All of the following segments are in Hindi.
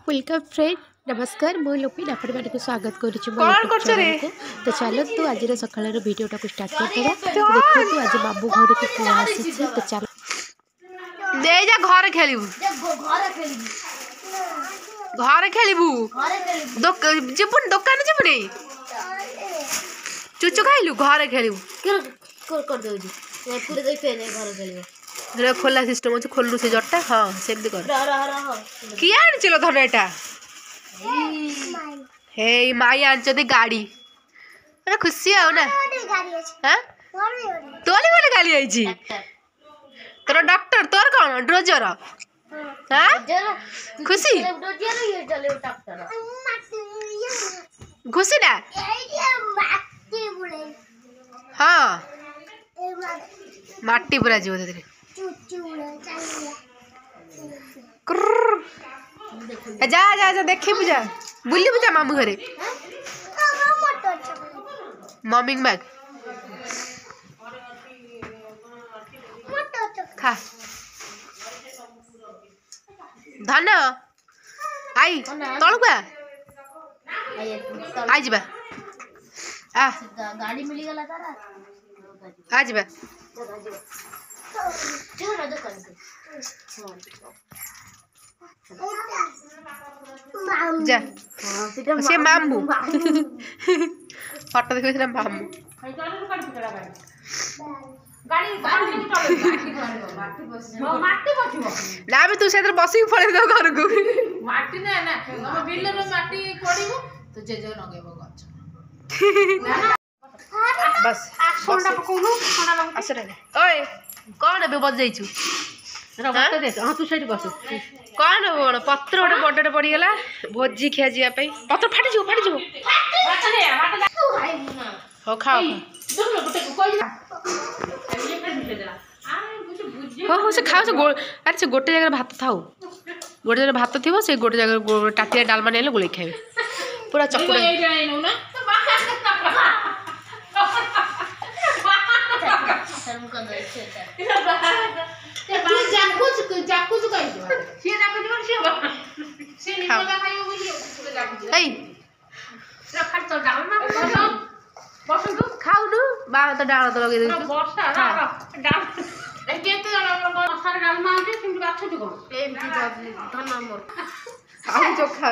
वेलकम फ्रेंड नमस्कार मु लुपिन आपण मानक स्वागत करुच्ची तो चलो तू आज सकाळ वीडियोटा को स्टार्ट करदे देखो तू आज बाबू घर को पुआ आसी तो चल दे जा घर खेलिबू घर खेलिबू जीवन दुकान जीवनी चुचु खाइलु घर खेलिबू कर दो जी पूरे दे फेने घर खेलिबो रे खोला सिस्टम अछि खोलु से जट्टा हां सेमती कर किया आन चलो धन एटा हे माई आन चदे गाड़ी अरे खुशी हो ना हां तोली वाले गाड़ी आई छी तोर डॉक्टर तोर कोन ड्रोजर हां खुशी खुशी ना हां माटी पूरा जीव दे जा जा जा देखी बुझा बुली बुझा मामू घरे मॉर्निंग बैग खा धन आई तलुआ आई जीवा आ गाड़ी मिली गला तारा आ जीवा जा से मामू फोटो देखो से मामू ना भी तू से बसी पड़े दो घर को माटी ना ना हम बिल रो माटी कोड़ीबो तो जे जे नगेबो गछ बस सोंडा पकोनु सोंडा लग आस रे ओए कोन बे बज जाइछु रबत दे हां तू सैड बस कोन कोन पत्र ओटे बडटे पड़ी गेला भोजी खिया जिया पे पत्र फाटी जो हो खाओ हो से खाओ से अरे से गोटे जगह भात थाओ गोटे जगह भात थिबो से गोटे जगह टाटिया डालमा नेले गोले खाइबे पूरा चकुड़ा खाऊ बा तो डाल तो लगे आलू चोखा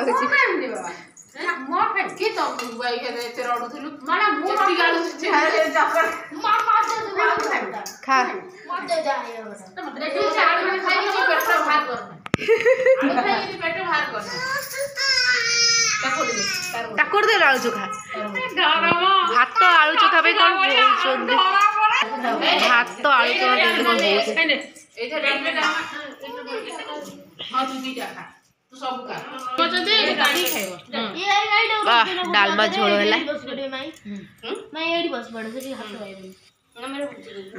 खा टाकुर दे आलू चोखा भात आलू चोखा पे कौन भात आलू चोखा डालमा झोल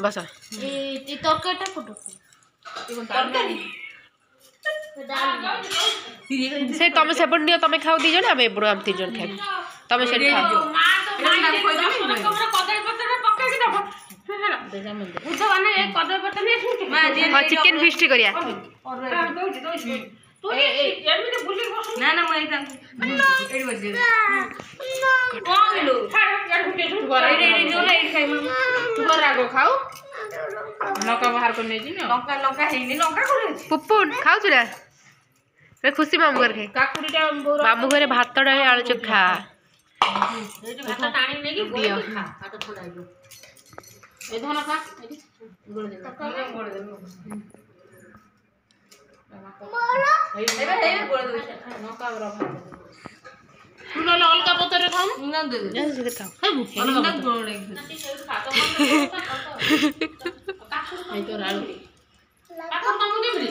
बस से तुम सेपट नियो तुम खाओ दी जन आम एपड़ आम 3 जन खाइबू तुम से खाओ हां चिकन फिस्ट करिया ना ना मैं एडी बस दे कोइलो तू रागो खाओ लंका बाहर कर नै जी लंका लंका हेनी लंका करे पुपुन खाऊ चुरा रे खुशी मामू घर के काकुडीटा मामू घरे भात डाली आलू चोखा भात टाणी नै कि दियो खा भात थोड़ा आइबो ए धन खा एडी गोळ दे गोळ दे मोरो हे गोळ दे लंका बरा भात तू न अलका पतरे खाऊ ना दे दे से खाओ खाइबू अलका गोळ दे आई तो रालू काका मामू के मिली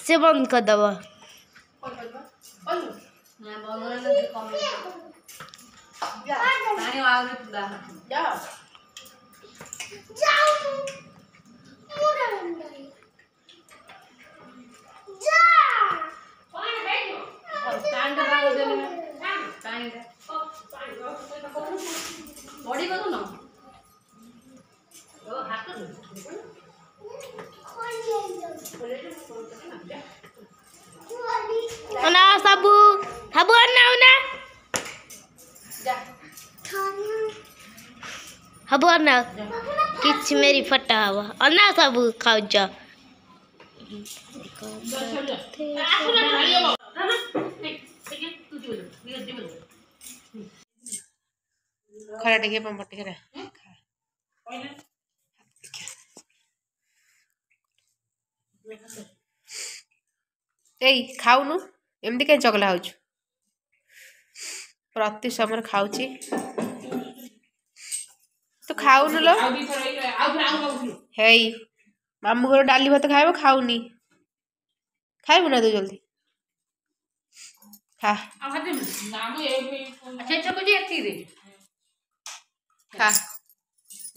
से बंद कर दबा बॉडी करू ना हाथ हबो ना ना हबो ना किछ मेरी फटा हवा अन्ना सब खाउ जा खरा टिके पम्पट टिके एई खाऊनु एमती कहीं चगला हो प्रति समय खाऊची तो खाऊनु लो हेई मामू घर डाली भात खाइब खाऊनी खाइबु ना तू जल्दी खा खा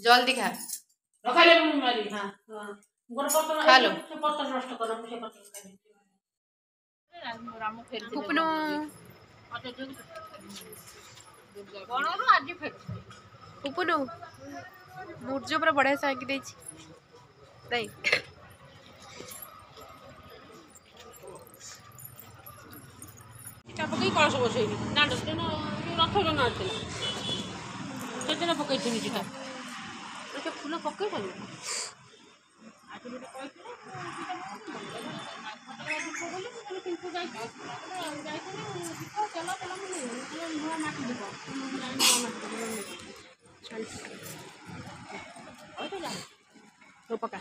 जल्दी खा खा लो पुपनू पुपनू मुर्ज पूरा बढ़िया से आंकी देछि नहीं पकई कलश बसैली दांड रथ जन आसला से पकई चिटा फूल पकई पका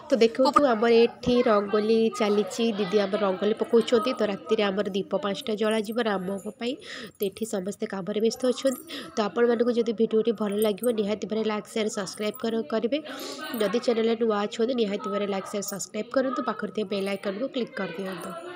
तो देखो तू आमर एठी रंगोली चली दीदी आम रंगोली पकाउछंती तो राति आमर दीप 5टा जला जीव राम तो ये समस्ते काम व्यस्त अच्छा तो आपण मानक जब भिडियोटी भल लगे निहाती भाई लाइक शेयर सब्सक्राइब करेंगे जदि चैनल नुआ अच्छा निहाती भाई लाइक शेयर सब्सक्राइब करूँ पाखर बेल आइकन को क्लिक कर दिखाँ।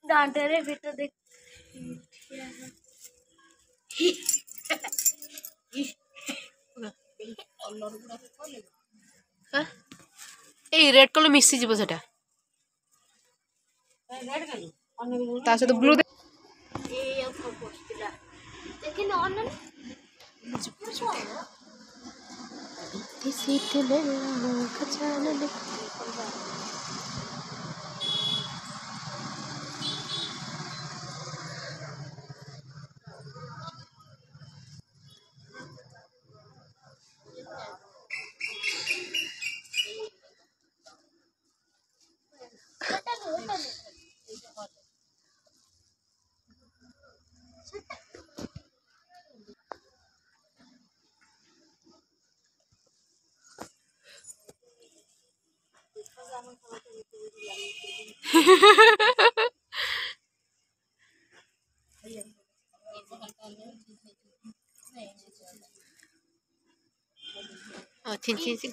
डांटे भीतर देख ए रेड कलर मिसी जीव सेटा ता सहित ब्लू छिन छिन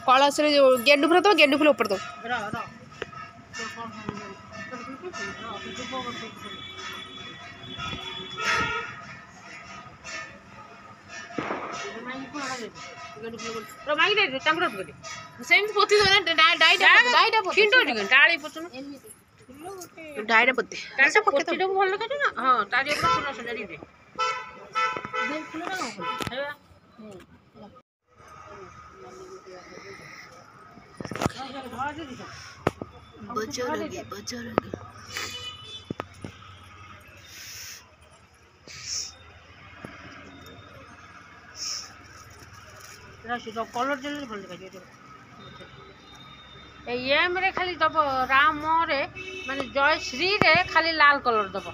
कलश गेंडू फूल तो गेंडू फूल ऊपर दो सेम पोती दो ना डाई डाई डाई डाई डायरे पते अच्छा पके तो भल लगे ना हां तारी ऊपर फूल सजारी दे दे फूल ना फूल हेबा बजरंगी राशि तो कलर जले भल लगे ये मेरे खाली दब राम रे माने जय श्री रे खाली लाल कलर दब